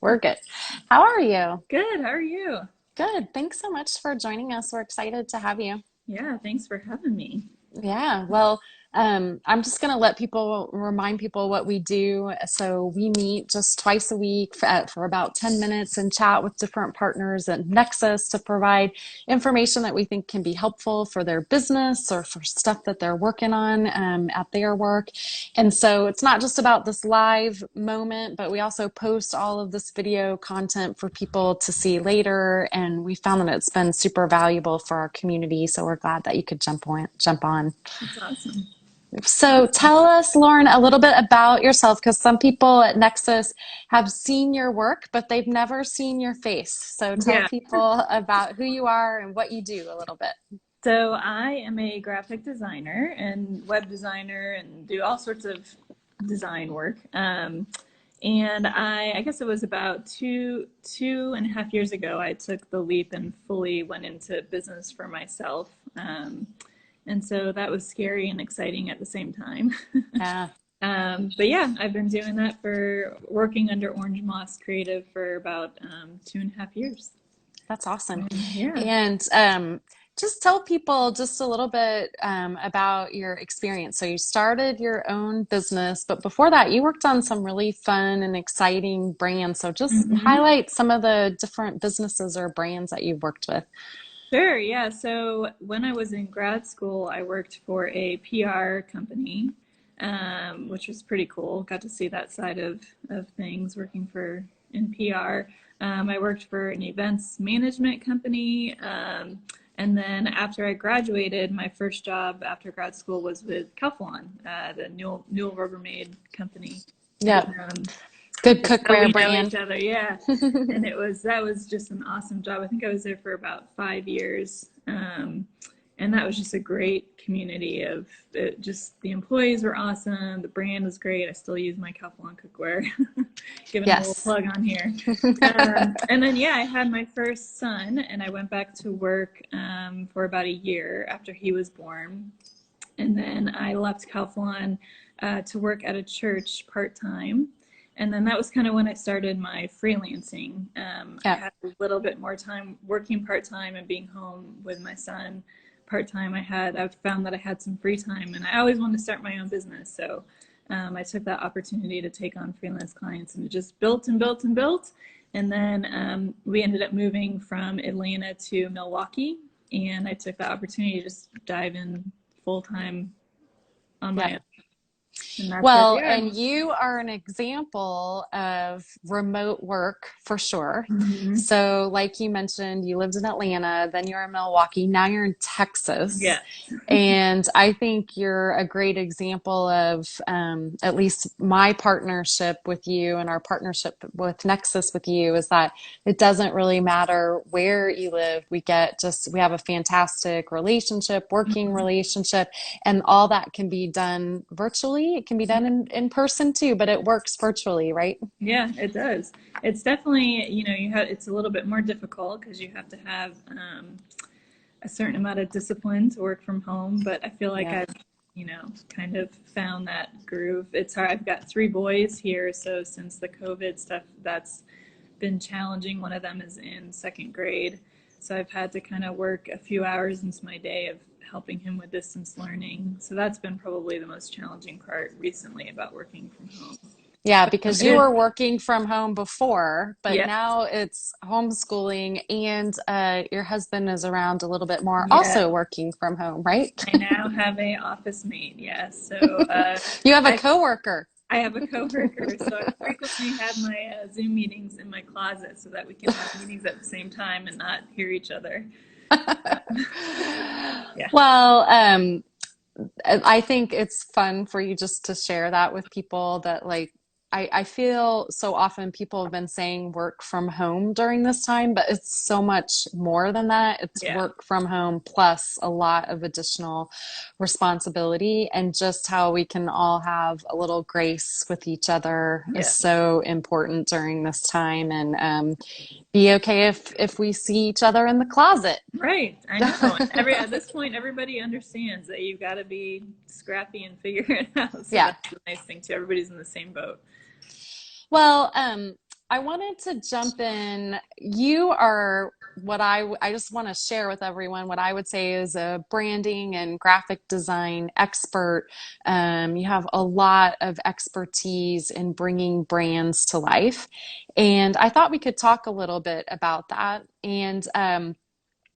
We're good. How are you? Good. How are you? Good. Thanks so much for joining us. We're excited to have you. Yeah, thanks for having me. Yeah, well, I'm just going to let people remind people what we do. So we meet just twice a week for about 10 minutes and chat with different partners at Nexus to provide information that we think can be helpful for their business or for stuff that they're working on at their work. And so it's not just about this live moment, but we also post all of this video content for people to see later. And we found that it's been super valuable for our community. So we're glad that you could jump on. That's awesome. So tell us, Lauren, a little bit about yourself, because some people at Nexus have seen your work, but they've never seen your face. So tell Yeah. people about who you are and what you do a little bit. So I am a graphic designer and web designer and do all sorts of design work. And I guess it was about two and a half years ago, I took the leap and fully went into business for myself. And so that was scary and exciting at the same time. Yeah, But yeah, I've been doing that for working under Orange Moss Creative for about 2.5 years. that's awesome. Yeah. And just tell people just a little bit about your experience. So you started your own business, but before that, you worked on some really fun and exciting brands. So just hmm highlight some of the different businesses or brands that you've worked with. Sure. Yeah. So when I was in grad school, I worked for a PR company, which was pretty cool. Got to see that side of things working for in PR. I worked for an events management company. And then after I graduated, my first job after grad school was with Calphalon, the Newell Rubbermaid company. And Yeah, good just so cookware we know each brand. other, yeah. And that was just an awesome job. I think I was there for about 5 years, and that was just a great community of just the employees were awesome. The brand was great. I still use my Calphalon cookware. Giving a little Yes. plug on here. And then yeah, I had my first son, and I went back to work for about a year after he was born, and then I left Calphalon to work at a church part time. And then that was kind of when I started my freelancing. I Yeah. had a little bit more time working part time and being home with my son part time. I found that I had some free time, and I always wanted to start my own business. So I took that opportunity to take on freelance clients, and it just built and built and built. And then we ended up moving from Atlanta to Milwaukee, and I took the opportunity to just dive in full time on my Yep. own. And that's where we Well, are. and you are an example of remote work for sure. hmm So, like you mentioned, you lived in Atlanta, then you're in Milwaukee, now you're in Texas. Yeah. And I think you're a great example of at least my partnership with you and our partnership with Nexus with you is that it doesn't really matter where you live. We have a fantastic relationship, working Mhm. relationship, and all that can be done virtually. It can be done in person too, but it works virtually, right? Yeah, it does. It's definitely, it's a little bit more difficult because you have to have a certain amount of discipline to work from home. But I feel like Yeah. I've, kind of found that groove. It's hard. I've got three boys here, so since the COVID stuff, that's been challenging. One of them is in second grade, so I've had to kind of work a few hours into my day of helping him with distance learning. So that's been probably the most challenging part recently about working from home. Yeah, because It you is, were working from home before, but yeah, now it's homeschooling and your husband is around a little bit more, yeah. also working from home, right? I now have a office mate. Yes, so You have a I coworker. I have a coworker, so I frequently have my Zoom meetings in my closet so that we can have meetings at the same time and not hear each other. Yeah, Well, I think it's fun for you just to share that with people that like I feel so often people have been saying work from home during this time, but it's so much more than that. It's yeah, work from home plus a lot of additional responsibility, and just how we can all have a little grace with each other is yeah. so important during this time. And be okay if we see each other in the closet. Right. I know. At this point, everybody understands that you've got to be scrappy and figure it out. So Yeah. that's the nice thing too. Everybody's in the same boat. Well, I wanted to jump in. You are what I just want to share with everyone what I would say is a branding and graphic design expert. You have a lot of expertise in bringing brands to life, and I thought we could talk a little bit about that. And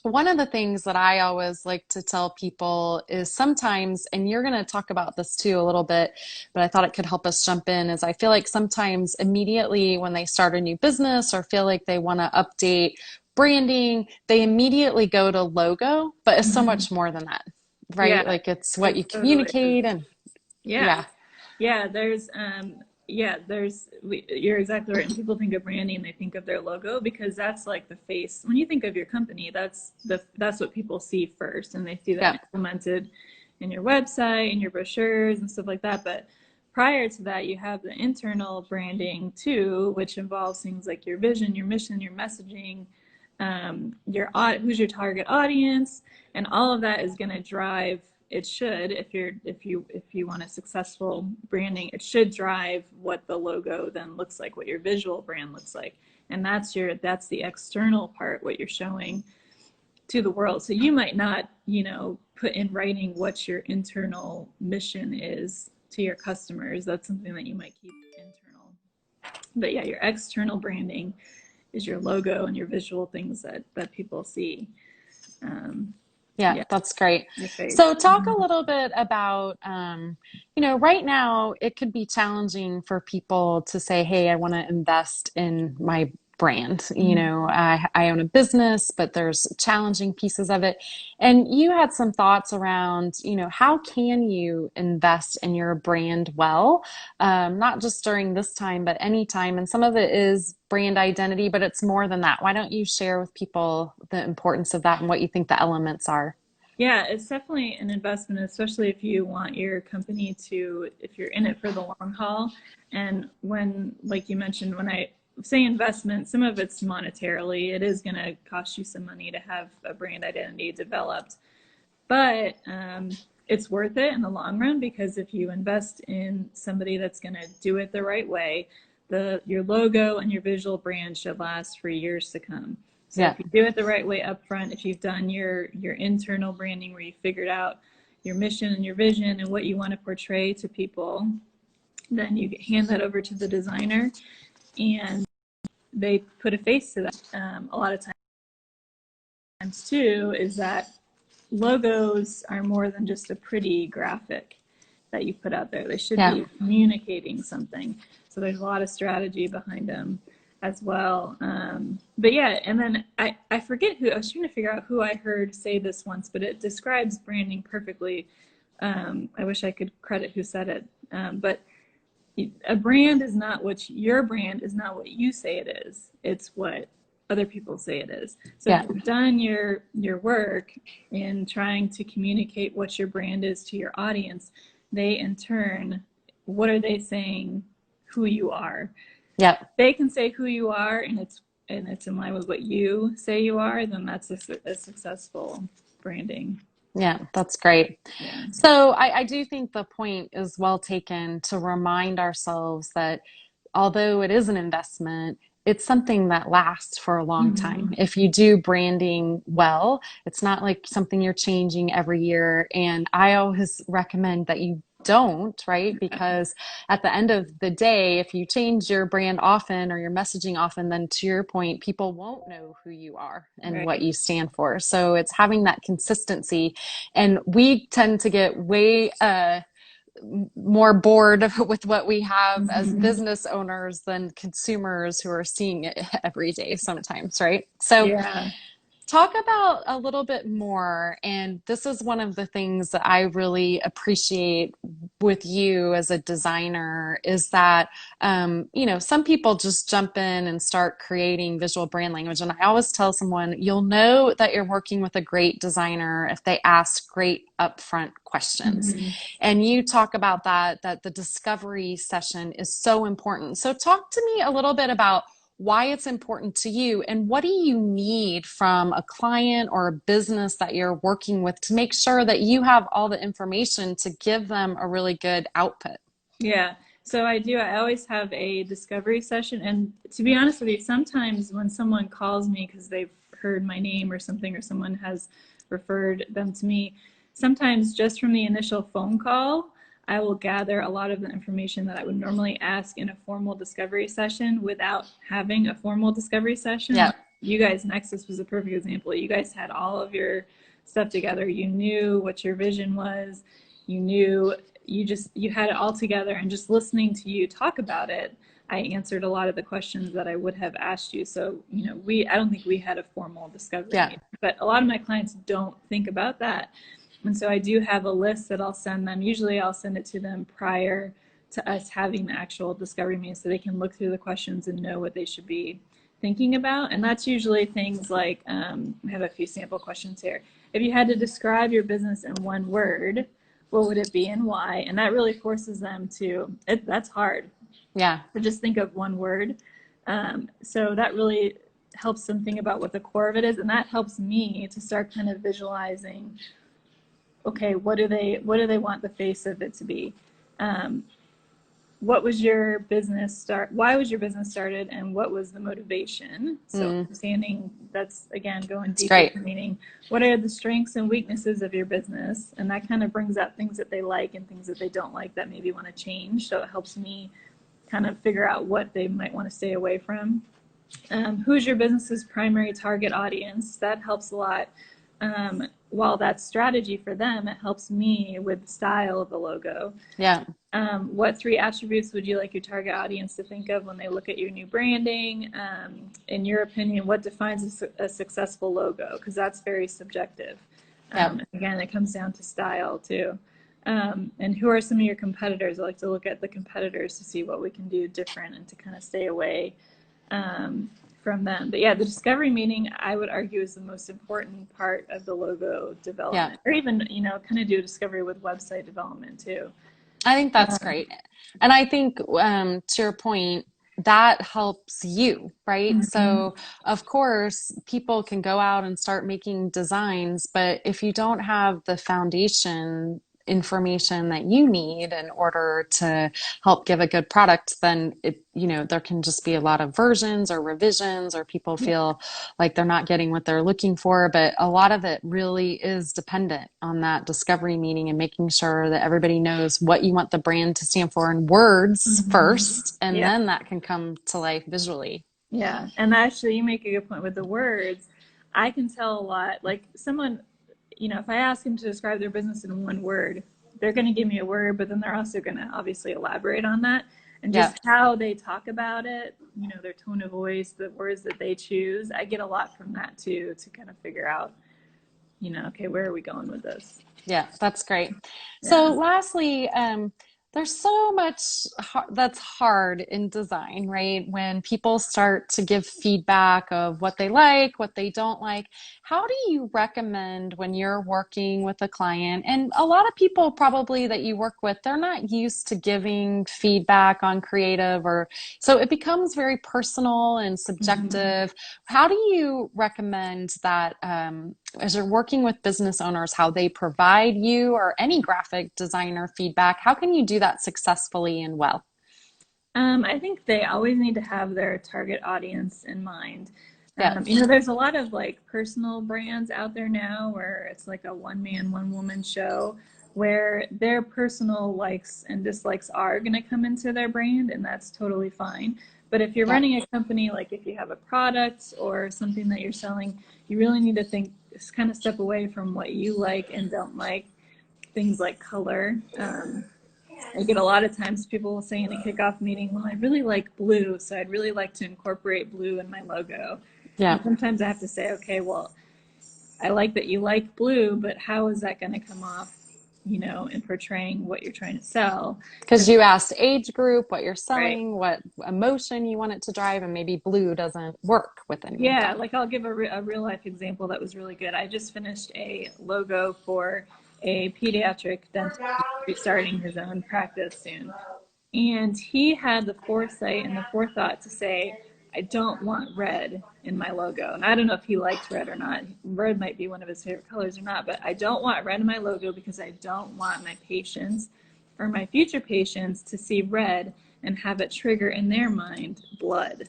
one of the things that I always like to tell people is sometimes, and you're going to talk about this too a little bit, but I thought it could help us jump in, is I feel like sometimes immediately when they start a new business or feel like they want to update branding, they immediately go to logo, but it's so Mhm. much more than that, right? Yeah, Like it's what it you totally is. communicate and Yeah. yeah, Yeah, you're exactly right. When people think of branding, they think of their logo because that's like the face. When you think of your company, that's what people see first, and they see that yeah, implemented in your website and your brochures and stuff like that. But prior to that, you have the internal branding too, which involves things like your vision, your mission, your messaging, who's your target audience, and all of that is going to drive. It should, if you want a successful branding, it should drive what the logo then looks like, what your visual brand looks like, and that's the external part, what you're showing to the world. So you might not, put in writing what your internal mission is to your customers. That's something that you might keep internal. But yeah, your external branding is your logo and your visual things that people see. Um, yeah, yeah, that's great. your face. So talk a little bit about, right now it could be challenging for people to say, hey, I want to invest in my brand. Mm-hmm. I own a business, but there's challenging pieces of it. And you had some thoughts around, how can you invest in your brand well, not just during this time, but any time. And some of it is brand identity, but it's more than that. Why don't you share with people the importance of that and what you think the elements are? Yeah, it's definitely an investment, especially if you want your company if you're in it for the long haul. And like you mentioned, when I say investment, some of it's monetarily. It is going to cost you some money to have a brand identity developed, but it's worth it in the long run because if you invest in somebody that's going to do it the right way, your logo and your visual brand should last for years to come. So Yeah. if you do it the right way up front, if you've done your internal branding where you figured out your mission and your vision and what you want to portray to people, then you hand that over to the designer and they put a face to that. A lot of times too is that logos are more than just a pretty graphic that you put out there. They should Yeah. be communicating something. So there's a lot of strategy behind them as well. But yeah, and then I forget who, I was trying to figure out who I heard say this once, but it describes branding perfectly. I wish I could credit who said it. But your brand is not what you say it is. It's what other people say it is. So if Yeah. you've done your work in trying to communicate what your brand is to your audience, they in turn, what are they saying who you are? Yeah. They can say who you are and it's in line with what you say you are, then that's a successful branding. Yeah. That's great. Yeah. So I do think the point is well taken to remind ourselves that although it is an investment, it's something that lasts for a long time. Mm-hmm. If you do branding well, it's not like something you're changing every year. And I always recommend that you don't, right? Because at the end of the day, if you change your brand often or your messaging often, then to your point, people won't know who you are and what Right. you stand for. So it's having that consistency. And we tend to get way, more bored with what we have as Mm-hmm. business owners than consumers who are seeing it every day sometimes, right? So Yeah. talk about a little bit more, and this is one of the things that I really appreciate with you as a designer is that, some people just jump in and start creating visual brand language. And I always tell someone, you'll know that you're working with a great designer if they ask great upfront questions. Mm-hmm. And you talk about that the discovery session is so important. So talk to me a little bit about why it's important to you, and what do you need from a client or a business that you're working with to make sure that you have all the information to give them a really good output. Yeah. So I do. I always have a discovery session. And to be honest with you, sometimes when someone calls me because they've heard my name or something, or someone has referred them to me, sometimes just from the initial phone call, I will gather a lot of the information that I would normally ask in a formal discovery session without having a formal discovery session. Yeah. Like you guys, Nexus was a perfect example. You guys had all of your stuff together. You knew what your vision was. You knew you had it all together, and just listening to you talk about it, I answered a lot of the questions that I would have asked you. So, I don't think we had a formal discovery Yeah. meeting, but a lot of my clients don't think about that. And so I do have a list that I'll send them. Usually I'll send it to them prior to us having the actual discovery meeting so they can look through the questions and know what they should be thinking about. And that's usually things like, I have a few sample questions here. If you had to describe your business in one word, what would it be and why? And that really forces them that's hard Yeah. to just think of one word. So that really helps them think about what the core of it is. And that helps me to start kind of visualizing, okay, what do they want the face of it to be? What was your business start? Why was your business started, and what was the motivation? So Mm, understanding, that's again going it's deeper, great. meaning what are the strengths and weaknesses of your business, and that kind of brings up things that they like and things that they don't like that maybe want to change. So it helps me kind of figure out what they might want to stay away from. Who's your business's primary target audience? That helps a lot. While that's strategy for them, it helps me with the style of the logo. Yeah. What three attributes would you like your target audience to think of when they look at your new branding? In your opinion, what defines a successful logo? Because that's very subjective. Yeah. Again, it comes down to style too. And who are some of your competitors? I like to look at the competitors to see what we can do different and to kind of stay away from them. But yeah, the discovery meeting, I would argue, is the most important part of the logo Yeah. development, or even, kind of do a discovery with website development too. I think that's great. And I think, to your point, that helps you, right? Mhm. So, of course, people can go out and start making designs, but if you don't have the foundation information that you need in order to help give a good product, then there can just be a lot of versions or revisions, or people Yeah. feel like they're not getting what they're looking for. But a lot of it really is dependent on that discovery meeting and making sure that everybody knows what you want the brand to stand for in words Mhm. first, and Yeah. then that can come to life visually. Yeah. And actually, you make a good point with the words. I can tell a lot. Like someone, if I ask them to describe their business in one word, they're going to give me a word, but then they're also going to obviously elaborate on that. And Yeah. just how they talk about it, their tone of voice, the words that they choose, I get a lot from that too, to kind of figure out, okay, where are we going with this? Yeah, that's great. So, Yeah. lastly, there's so much that's hard in design, right? When people start to give feedback of what they like, what they don't like, how do you recommend when you're working with a client? And a lot of people probably that you work with, they're not used to giving feedback on creative, or so it becomes very personal and Mhm. subjective. How do you recommend that? As you're working with business owners, how they provide you or any graphic designer feedback, how can you do that successfully and well? I think they always need to have their target audience in mind. Yeah. There's a lot of like personal brands out there now where it's like a one man, one woman show where their personal likes and dislikes are going to come into their brand, and that's totally fine. But if you're Yeah. running a company, like if you have a product or something that you're selling, you really need to think, just kind of step away from what you like and don't like, things like color. I get a lot of times people will say in a kickoff meeting, well, I really like blue, so I'd really like to incorporate blue in my logo. Yeah. And sometimes I have to say, okay, well, I like that you like blue, but how is that going to come off, in portraying what you're trying to sell? Because Because, you asked age group, what you're right. selling, what emotion you want it to drive, and maybe blue doesn't work with any of Yeah, that. like I'll give a real life example that was really good. I just finished a logo for a pediatric dentist who's starting his own practice soon. And he had the foresight and the forethought to say, I don't want red in my logo. And I don't know if he likes red or not. Red might be one of his favorite colors or not, but I don't want red in my logo because I don't want my patients or my future patients to see red and have it trigger in their mind blood.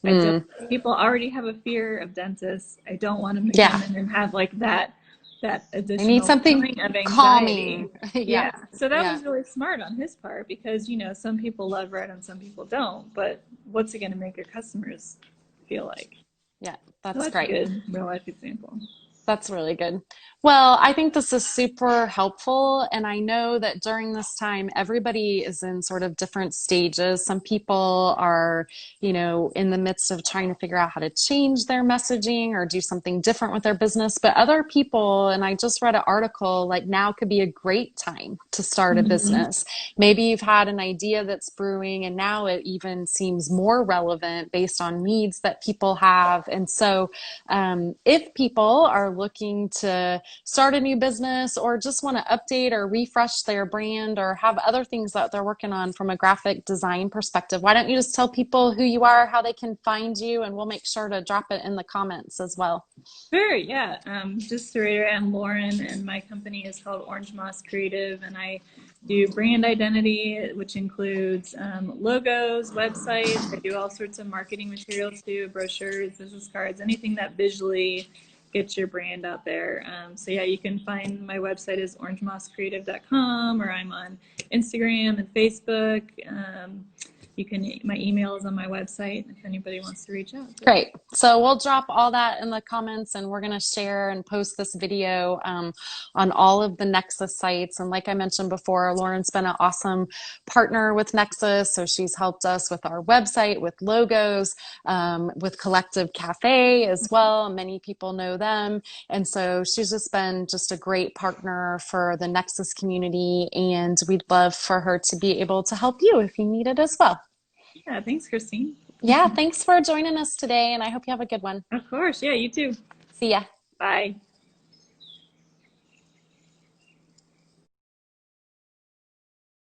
I don't, Mm. people already have a fear of dentists. I don't want them to Yeah. come in and have like that I need additional something feeling of anxiety. calming. Yeah. Yeah. So that Yeah. was really smart on his part because, some people love red and some people don't, but what's it going to make your customers feel like? Yeah. So That's that's a great. good real life example. That's really good. Well, I think this is super helpful. And I know that during this time, everybody is in sort of different stages. Some people are, in the midst of trying to figure out how to change their messaging or do something different with their business. But other people, and I just read an article, like now could be a great time to start a Mm-hmm. business. Maybe you've had an idea that's brewing and now it even seems more relevant based on needs that people have. And so, if people are looking to start a new business or just want to update or refresh their brand or have other things that they're working on from a graphic design perspective, why don't you just tell people who you are, how they can find you, and we'll make sure to drop it in the comments as well. Sure, yeah. Just to reiterate, I'm Lauren, and my company is called Orange Moss Creative, and I do brand identity, which includes logos, websites. I do all sorts of marketing materials too, brochures, business cards, anything that visually gets your brand out there. So yeah, you can find my website is orangemosscreative.com, or I'm on Instagram and Facebook. My email is on my website if anybody wants to reach out. But Great. So we'll drop all that in the comments and we're going to share and post this video on all of the Nexus sites. And like I mentioned before, Lauren's been an awesome partner with Nexus. So she's helped us with our website, with logos, with Collective Cafe as well. Many people know them. And so she's just been just a great partner for the Nexus community. And we'd love for her to be able to help you if you need it as well. yeah, thanks, Christine. Yeah, thanks for joining us today, and I hope you have a good one. Of course. Yeah, you too. See ya. Bye.